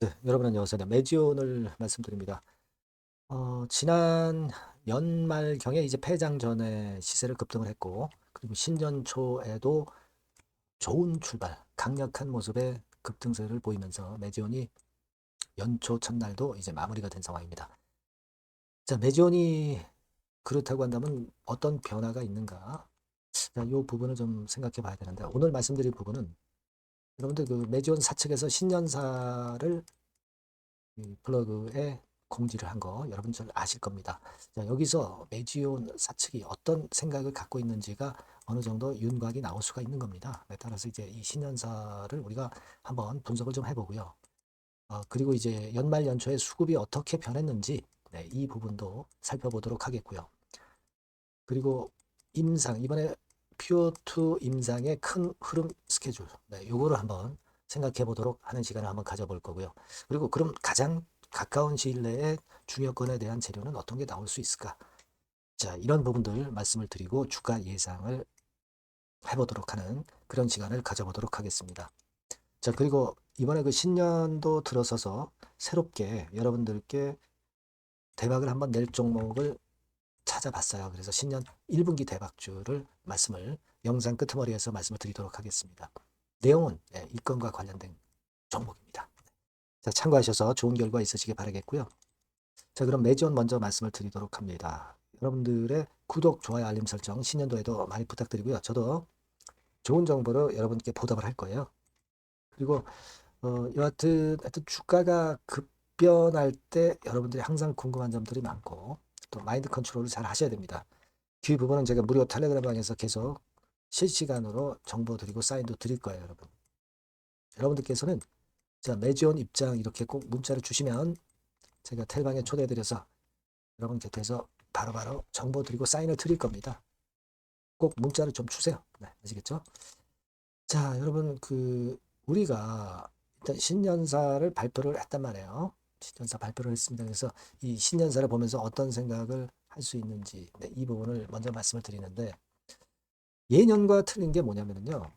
네, 여러분 안녕하세요. 매지온을 말씀드립니다. 지난 연말경에 이제 폐장 전에 시세를 급등을 했고, 그리고 신년 초에도 좋은 출발, 강력한 모습의 급등세를 보이면서 매지온이 연초 첫날도 이제 마무리가 된 상황입니다. 자, 매지온이 그렇다고 한다면 어떤 변화가 있는가? 자, 이 부분을 좀 생각해 봐야 되는데, 오늘 말씀드릴 부분은 여러분들 그 매지온 사측에서 신년사를 이 블로그에 공지를 한 거 여러분 잘 아실 겁니다. 자, 여기서 매지온 사측이 어떤 생각을 갖고 있는지가 어느 정도 윤곽이 나올 수가 있는 겁니다. 따라서 이제 이 신년사를 우리가 한번 분석을 좀 해보고요. 그리고 이제 연말 연초에 수급이 어떻게 변했는지 네, 이 부분도 살펴보도록 하겠고요. 그리고 임상 이번에 퓨어2 임상의 큰 흐름 스케줄 네, 요거를 한번 생각해 보도록 하는 시간을 한번 가져볼 거고요. 그리고 그럼 가장 가까운 시일 내에 중요권에 대한 재료는 어떤 게 나올 수 있을까? 자, 이런 부분들 말씀을 드리고 주가 예상을 해보도록 하는 그런 시간을 가져보도록 하겠습니다. 자, 그리고 이번에 그 신년도 들어서서 새롭게 여러분들께 대박을 한번 낼 종목을 찾아봤어요. 그래서 신년 1분기 대박주를 영상 끄트머리에서 말씀을 드리도록 하겠습니다. 내용은 이 건과 관련된 종목입니다. 자, 참고하셔서 좋은 결과 있으시길 바라겠고요. 자, 그럼 매지온 먼저 말씀을 드리도록 합니다. 여러분들의 구독, 좋아요, 알림 설정 신년도에도 많이 부탁드리고요. 저도 좋은 정보로 여러분께 보답을 할 거예요. 그리고 하여튼 주가가 급변할 때 여러분들이 항상 궁금한 점들이 많고 또 마인드 컨트롤을 잘 하셔야 됩니다. 그 부분은 제가 무료 텔레그램 방에서 계속 실시간으로 정보 드리고 사인도 드릴 거예요, 여러분. 여러분들께서는 자, 매지온 입장 이렇게 꼭 문자를 주시면 제가 텔방에 초대드려서 여러분 곁에서 바로바로 정보 드리고 사인을 드릴 겁니다. 꼭 문자를 좀 주세요. 네, 아시겠죠? 자, 여러분 우리가 일단 신년사를 발표를 했단 말이에요. 신년사 발표를 했습니다. 그래서 이 신년사를 보면서 어떤 생각을 할 수 있는지 네, 이 부분을 먼저 말씀을 드리는데 예년과 틀린 게 뭐냐면요.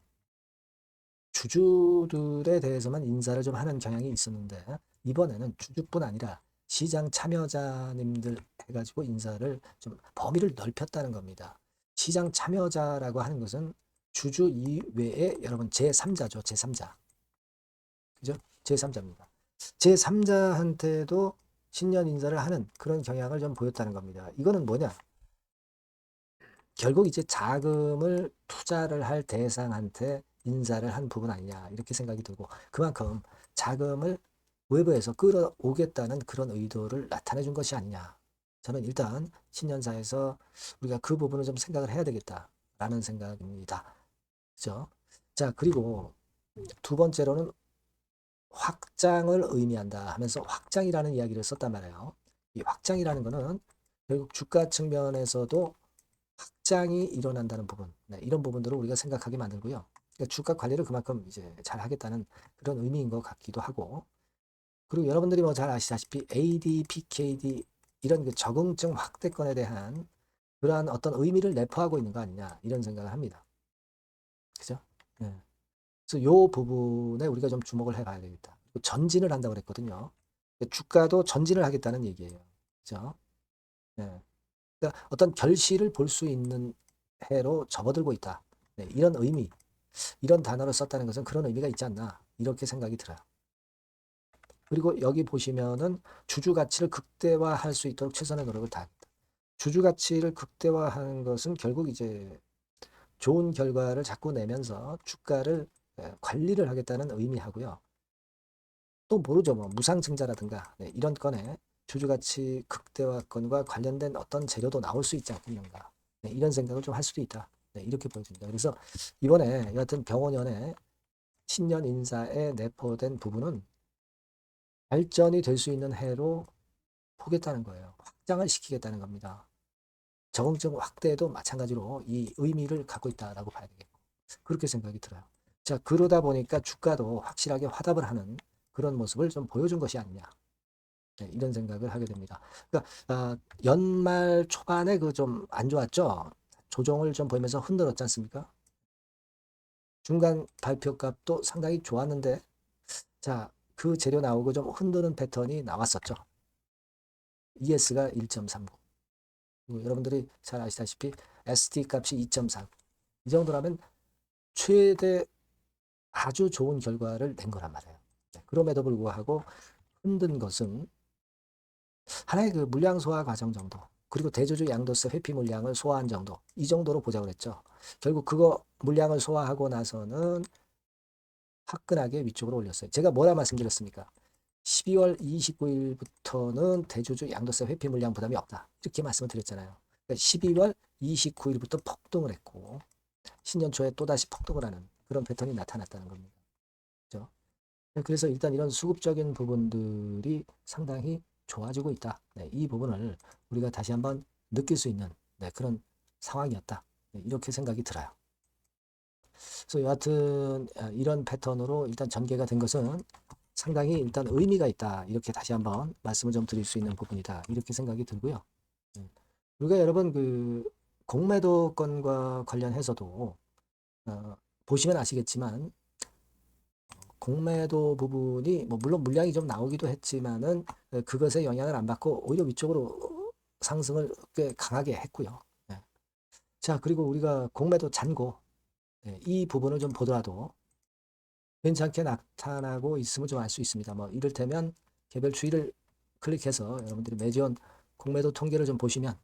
주주들에 대해서만 인사를 좀 하는 경향이 있었는데 이번에는 주주뿐 아니라 시장 참여자님들 해가지고 인사를 좀 범위를 넓혔다는 겁니다. 시장 참여자라고 하는 것은 주주 이외에 여러분 제3자죠. 제3자. 그죠? 제3자입니다. 제3자한테도 신년 인사를 하는 그런 경향을 좀 보였다는 겁니다. 이거는 뭐냐? 결국 이제 자금을 투자를 할 대상한테 인사를 한 부분 아니냐 이렇게 생각이 들고 그만큼 자금을 외부에서 끌어오겠다는 그런 의도를 나타내 준 것이 아니냐. 저는 일단 신년사에서 우리가 그 부분을 좀 생각을 해야 되겠다라는 생각입니다. 그죠? 자, 그리고 두 번째로는 확장을 의미한다 하면서 확장이라는 이야기를 썼단 말이에요. 이 확장이라는 거는 결국 주가 측면에서도 확장이 일어난다는 부분, 네, 이런 부분들을 우리가 생각하게 만들고요. 그러니까 주가 관리를 그만큼 이제 잘 하겠다는 그런 의미인 것 같기도 하고, 그리고 여러분들이 뭐 잘 아시다시피 AD, PKD 이런 그 적응증 확대권에 대한 그러한 어떤 의미를 내포하고 있는 거 아니냐 이런 생각을 합니다. 그죠? 네. 그래서 요 부분에 우리가 좀 주목을 해봐야 되겠다. 전진을 한다고 그랬거든요. 주가도 전진을 하겠다는 얘기예요. 그죠? 네. 그러니까 어떤 결실을 볼 수 있는 해로 접어들고 있다. 네, 이런 의미, 이런 단어를 썼다는 것은 그런 의미가 있지 않나 이렇게 생각이 들어요. 그리고 여기 보시면은 주주 가치를 극대화할 수 있도록 최선의 노력을 다합니다. 주주 가치를 극대화하는 것은 결국 이제 좋은 결과를 자꾸 내면서 주가를 관리를 하겠다는 의미하고요. 또 모르죠. 뭐 무상증자라든가 네, 이런 건에 주주가치 극대화권과 관련된 어떤 재료도 나올 수 있지 않겠는가. 네, 이런 생각을 좀 할 수도 있다. 네, 이렇게 보여집니다. 그래서 이번에 여하튼 병원연의 신년 인사에 내포된 부분은 발전이 될 수 있는 해로 보겠다는 거예요. 확장을 시키겠다는 겁니다. 적응증 확대도 마찬가지로 이 의미를 갖고 있다라고 봐야 되겠고 그렇게 생각이 들어요. 자, 그러다 보니까 주가도 확실하게 화답을 하는 그런 모습을 좀 보여준 것이 아니냐. 네, 이런 생각을 하게 됩니다. 그러니까 연말 초반에 그 좀 안 좋았죠. 조정을 좀 보이면서 흔들었지 않습니까? 중간 발표값도 상당히 좋았는데 자, 그 재료 나오고 좀 흔드는 패턴이 나왔었죠. ES가 1.39. 여러분들이 잘 아시다시피 ST 값이 2.4. 이 정도라면 최대 아주 좋은 결과를 낸 거란 말이에요. 그럼에도 불구하고 흔든 것은 하나의 그 물량 소화 과정 정도, 그리고 대조주 양도세 회피 물량을 소화한 정도, 이 정도로 보자고 그랬죠. 결국 그거 물량을 소화하고 나서는 화끈하게 위쪽으로 올렸어요. 제가 뭐라 말씀드렸습니까? 12월 29일부터는 대주주 양도세 회피 물량 부담이 없다. 이렇게 말씀을 드렸잖아요. 그러니까 12월 29일부터 폭등을 했고 신년 초에 또다시 폭등을 하는 그런 패턴이 나타났다는 겁니다. 그렇죠? 그래서 일단 이런 수급적인 부분들이 상당히 좋아지고 있다. 네, 이 부분을 우리가 다시 한번 느낄 수 있는 그런 상황이었다. 이렇게 생각이 들어요. 그래서 여하튼 이런 패턴으로 일단 전개가 된 것은 상당히 일단 의미가 있다. 이렇게 다시 한번 말씀을 좀 드릴 수 있는 부분이다. 이렇게 생각이 들고요. 우리가 여러분 그 공매도 건과 관련해서도 보시면 아시겠지만 공매도 부분이 뭐 물론 물량이 좀 나오기도 했지만은 그것에 영향을 안 받고 오히려 위쪽으로 상승을 꽤 강하게 했고요. 자, 그리고 우리가 공매도 잔고 이 부분을 좀 보더라도 괜찮게 나타나고 있음을 좀 알 수 있습니다. 뭐 이를테면 개별 추이를 클릭해서 여러분들이 매지원 공매도 통계를 좀 보시면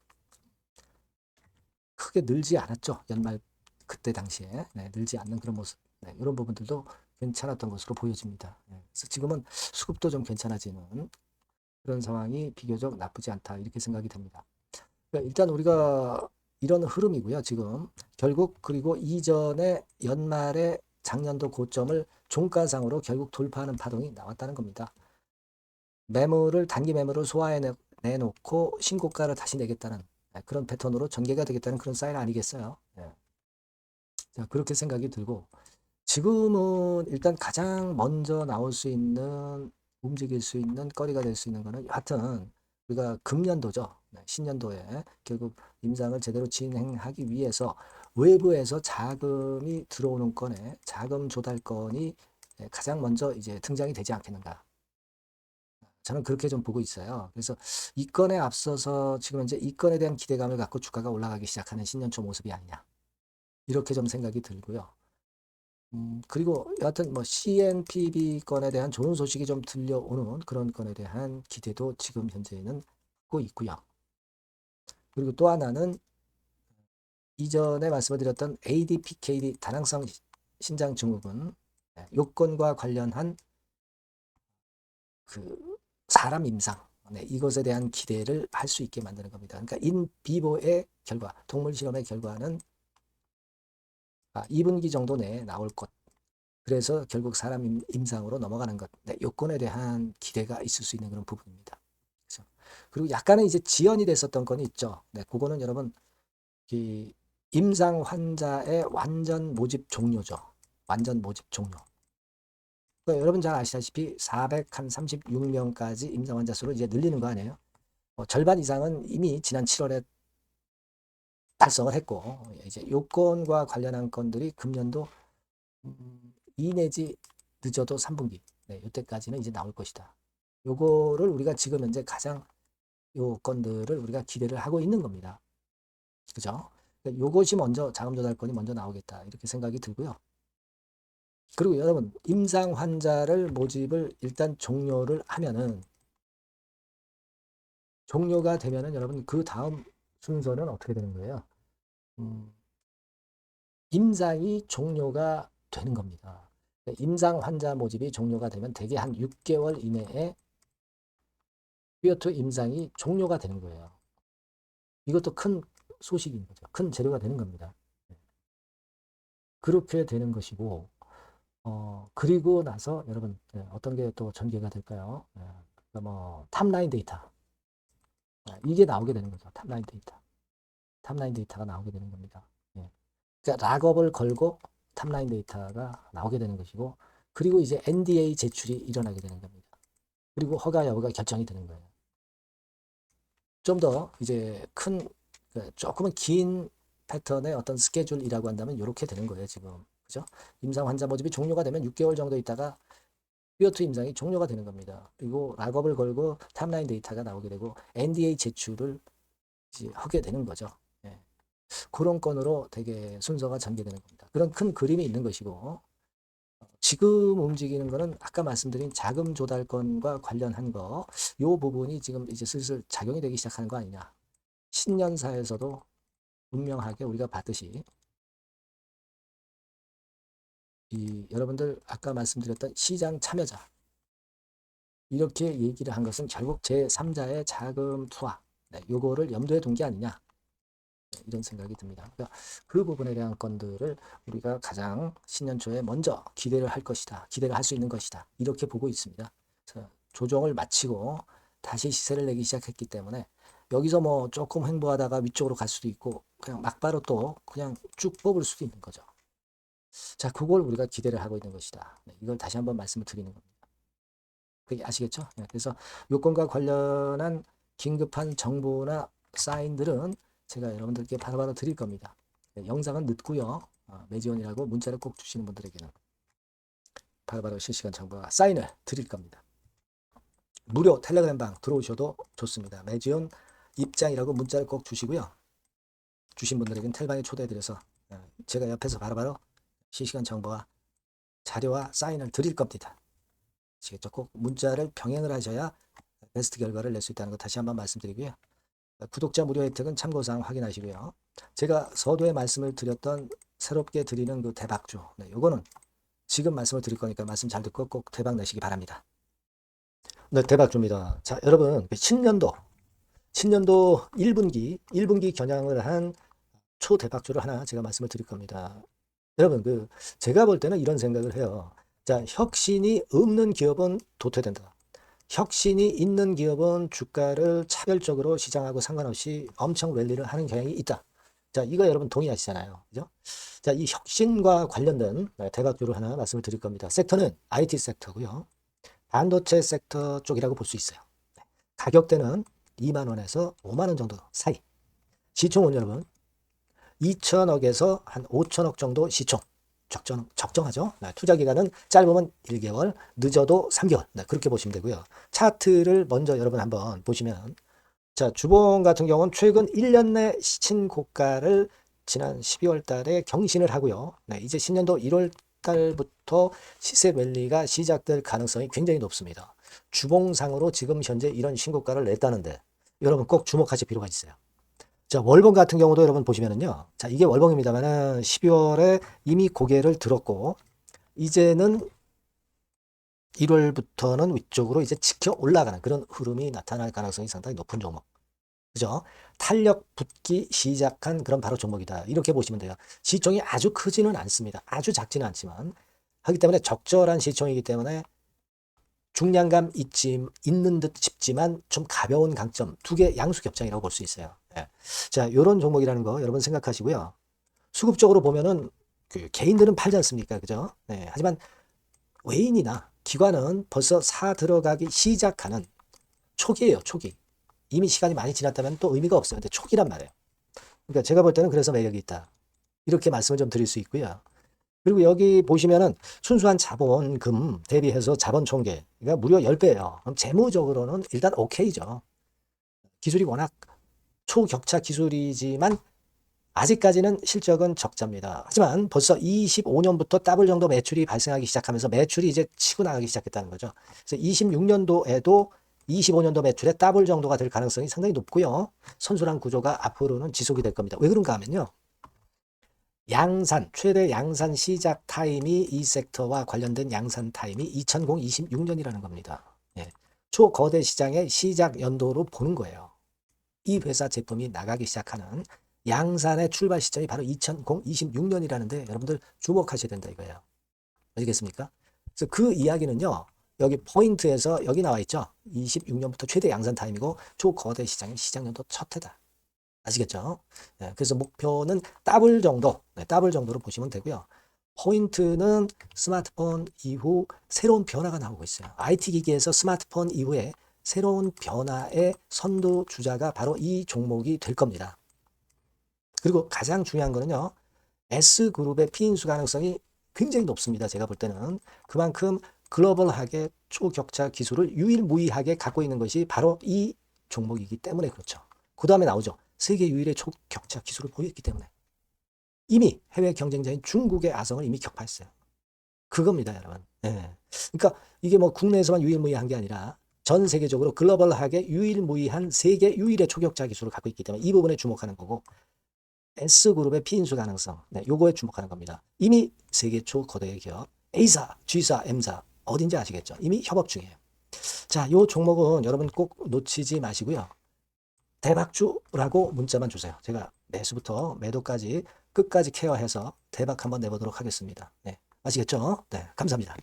크게 늘지 않았죠. 연말 그때 당시에 늘지 않는 그런 모습, 이런 부분들도 괜찮았던 것으로 보여집니다. 그래서 지금은 수급도 좀 괜찮아지는 그런 상황이 비교적 나쁘지 않다 이렇게 생각이 됩니다. 그러니까 일단 우리가 이런 흐름이고요. 지금 결국 그리고 이전에 연말에 작년도 고점을 종가상으로 결국 돌파하는 파동이 나왔다는 겁니다. 매물을 단기 매물을 소화해내놓고 신고가를 다시 내겠다는 그런 패턴으로 전개가 되겠다는 그런 사인 아니겠어요? 자, 그렇게 생각이 들고 지금은 일단 가장 먼저 나올 수 있는 움직일 수 있는 거리가 될 수 있는 거는 하여튼 우리가 금년도죠. 신년도에 결국 임상을 제대로 진행하기 위해서 외부에서 자금이 들어오는 건에 자금 조달 건이 가장 먼저 이제 등장이 되지 않겠는가. 저는 그렇게 좀 보고 있어요. 그래서 이 건에 앞서서 지금 현재 이 건에 대한 기대감을 갖고 주가가 올라가기 시작하는 신년초 모습이 아니냐. 이렇게 좀 생각이 들고요. 그리고 여하튼 뭐 CNPB 건에 대한 좋은 소식이 좀 들려오는 그런 건에 대한 기대도 지금 현재는 하고 있고요. 그리고 또 하나는 이전에 말씀을 드렸던 ADPKD 다낭성 신장 증후군 요건과 관련한 그 사람 임상 이것에 대한 기대를 할 수 있게 만드는 겁니다. 그러니까 인비보의 결과, 동물 실험의 결과는 2분기 정도 내에 나올 것. 그래서 결국 사람 임상으로 넘어가는 것. 요건에 대한 기대가 있을 수 있는 그런 부분입니다. 그렇죠? 그리고 약간은 이제 지연이 됐었던 건이 있죠. 그거는 여러분 이 임상 환자의 완전 모집 종료죠. 완전 모집 종료. 그러니까 여러분 잘 아시다시피 436명까지 임상 환자 수를 이제 늘리는 거 아니에요? 절반 이상은 이미 지난 7월에 달성을 했고 이제 요건과 관련한 건들이 금년도 2 내지 늦어도 3분기 이때까지는 이제 나올 것이다. 요거를 우리가 지금 현재 가장 요 건들을 우리가 기대를 하고 있는 겁니다. 그죠? 그러니까 요것이 먼저 자금 조달건이 먼저 나오겠다 이렇게 생각이 들고요. 그리고 여러분 임상 환자를 모집을 일단 종료를 하면은 종료가 되면은 여러분 그 다음 순서는 어떻게 되는 거예요? 임상이 종료가 되는 겁니다. 임상 환자 모집이 종료가 되면 대개 한 6개월 이내에 퓨어2 임상이 종료가 되는 거예요. 이것도 큰 소식인 거죠. 큰 재료가 되는 겁니다. 그렇게 되는 것이고 그리고 나서 여러분 어떤 게 또 전개가 될까요? 그러니까 뭐 탑라인 데이터 이게 나오게 되는 거죠. 탑라인 데이터. 탑라인 데이터가 나오게 되는 겁니다. 그러니까 락업을 걸고 탑라인 데이터가 나오게 되는 것이고 그리고 이제 NDA 제출이 일어나게 되는 겁니다. 그리고 허가 여부가 결정이 되는 거예요. 좀 더 이제 큰 조금은 긴 패턴의 어떤 스케줄이라고 한다면 이렇게 되는 거예요. 지금 그죠? 임상 환자 모집이 종료가 되면 6개월 정도 있다가 피어2 임상이 종료가 되는 겁니다. 그리고 락업을 걸고 탑라인 데이터가 나오게 되고 NDA 제출을 이제 하게 되는 거죠. 예. 그런 건으로 되게 순서가 전개되는 겁니다. 그런 큰 그림이 있는 것이고 지금 움직이는 거는 아까 말씀드린 자금 조달건과 관련한 거, 요 부분이 지금 이제 슬슬 작용이 되기 시작하는 거 아니냐. 신년사에서도 분명하게 우리가 봤듯이 이 여러분들 아까 말씀드렸던 시장 참여자 이렇게 얘기를 한 것은 결국 제3자의 자금 투하 요거를 염두에 둔 게 아니냐 이런 생각이 듭니다. 그러니까 그 부분에 대한 건들을 우리가 가장 신년 초에 먼저 기대를 할 것이다. 기대를 할 수 있는 것이다. 이렇게 보고 있습니다. 조정을 마치고 다시 시세를 내기 시작했기 때문에 여기서 뭐 조금 횡보하다가 위쪽으로 갈 수도 있고 그냥 막바로 또 그냥 쭉 뽑을 수도 있는 거죠. 자, 그걸 우리가 기대를 하고 있는 것이다. 이걸 다시 한번 말씀을 드리는 겁니다. 그게 아시겠죠? 그래서 요건과 관련한 긴급한 정보나 사인들은 제가 여러분들께 바로바로 드릴 겁니다. 영상은 늦고요. 매지원이라고 문자를 꼭 주시는 분들에게는 바로바로 실시간 정보와 사인을 드릴 겁니다. 무료 텔레그램방 들어오셔도 좋습니다. 매지원 입장이라고 문자를 꼭 주시고요. 주신 분들에게는 텔방에 초대해드려서 제가 옆에서 바로바로 실시간 정보와 자료와 사인을 드릴 겁니다. 아시겠죠? 꼭 문자를 병행을 하셔야 베스트 결과를 낼 수 있다는 거 다시 한번 말씀드리고요. 구독자 무료 혜택은 참고사항 확인하시고요. 제가 서두에 말씀을 드렸던 새롭게 드리는 그 대박주. 요거는 지금 말씀을 드릴 거니까 말씀 잘 듣고 꼭 대박 내시기 바랍니다. 네, 대박주입니다. 자, 여러분, 신년도 1분기 겨냥을 한 초대박주를 하나 제가 말씀을 드릴 겁니다. 여러분, 제가 볼 때는 이런 생각을 해요. 자, 혁신이 없는 기업은 도태된다. 혁신이 있는 기업은 주가를 차별적으로 시장하고 상관없이 엄청 랠리를 하는 경향이 있다. 자, 이거 여러분 동의하시잖아요. 그죠? 자, 이 혁신과 관련된 대박주를 하나 말씀을 드릴 겁니다. 섹터는 IT 섹터고요. 반도체 섹터 쪽이라고 볼 수 있어요. 가격대는 2만 원에서 5만 원 정도 사이. 시총은 여러분 2천억에서 한 5천억 정도 시총. 적정하죠. 투자 기간은 짧으면 1개월, 늦어도 3개월. 그렇게 보시면 되고요. 차트를 먼저 여러분 한번 보시면 자, 주봉 같은 경우는 최근 1년 내 시친 고가를 지난 12월 달에 경신을 하고요. 이제 신년도 1월 달부터 시세 랠리가 시작될 가능성이 굉장히 높습니다. 주봉상으로 지금 현재 이런 신고가를 냈다는데 여러분 꼭 주목하실 필요가 있어요. 자, 월봉 같은 경우도 여러분 보시면은요. 자, 이게 월봉입니다만은 12월에 이미 고개를 들었고, 이제는 1월부터는 위쪽으로 이제 지켜 올라가는 그런 흐름이 나타날 가능성이 상당히 높은 종목. 그죠? 탄력 붙기 시작한 그런 바로 종목이다. 이렇게 보시면 돼요. 시총이 아주 크지는 않습니다. 아주 작지는 않지만. 하기 때문에 적절한 시총이기 때문에 중량감 있는 듯 싶지만 좀 가벼운 강점, 두 개 양수 겹장이라고 볼 수 있어요. 자, 이런 종목이라는 거 여러분 생각하시고요. 수급적으로 보면은 개인들은 팔지 않습니까? 그죠? 하지만 외인이나 기관은 벌써 사 들어가기 시작하는 초기예요, 초기. 이미 시간이 많이 지났다면 또 의미가 없어요. 근데 초기란 말이에요. 그러니까 제가 볼 때는 그래서 매력이 있다. 이렇게 말씀을 좀 드릴 수 있고요. 그리고 여기 보시면은 순수한 자본금 대비해서 자본 총계, 그러니까 무려 10배예요. 그럼 재무적으로는 일단 오케이죠. 기술이 워낙 초격차 기술이지만 아직까지는 실적은 적자입니다. 하지만 벌써 25년부터 더블 정도 매출이 발생하기 시작하면서 매출이 이제 치고 나가기 시작했다는 거죠. 그래서 26년도에도 25년도 매출의 더블 정도가 될 가능성이 상당히 높고요. 선순환 구조가 앞으로는 지속이 될 겁니다. 왜 그런가 하면요. 최대 양산 시작 타임이 이 섹터와 관련된 양산 타임이 2026년이라는 겁니다. 초거대 시장의 시작 연도로 보는 거예요. 이 회사 제품이 나가기 시작하는 양산의 출발 시점이 바로 2026년이라는데 여러분들 주목하셔야 된다 이거예요. 아시겠습니까? 그래서 그 이야기는요. 여기 포인트에서 여기 나와 있죠. 26년부터 최대 양산 타임이고 초거대 시장의 시작 연도 첫 해다. 아시겠죠? 그래서 목표는 더블 정도, 더블 정도로 보시면 되고요. 포인트는 스마트폰 이후 새로운 변화가 나오고 있어요. IT 기기에서 스마트폰 이후에 새로운 변화의 선두 주자가 바로 이 종목이 될 겁니다. 그리고 가장 중요한 거는요. S그룹의 피인수 가능성이 굉장히 높습니다. 제가 볼 때는. 그만큼 글로벌하게 초격차 기술을 유일무이하게 갖고 있는 것이 바로 이 종목이기 때문에 그렇죠. 그 다음에 나오죠. 세계 유일의 초격차 기술을 보유했기 때문에. 이미 해외 경쟁자인 중국의 아성을 이미 격파했어요. 그겁니다, 여러분. 예. 그러니까 이게 뭐 국내에서만 유일무이한 게 아니라 전 세계적으로 글로벌하게 유일무이한 세계 유일의 초격차 기술을 갖고 있기 때문에 이 부분에 주목하는 거고, S그룹의 피인수 가능성, 네, 요거에 주목하는 겁니다. 이미 세계 초거대 기업 A사, G사, M사 어딘지 아시겠죠? 이미 협업 중이에요. 자, 요 종목은 여러분 꼭 놓치지 마시고요. 대박주라고 문자만 주세요. 제가 매수부터 매도까지 끝까지 케어해서 대박 한번 내보도록 하겠습니다. 네, 아시겠죠? 네, 감사합니다.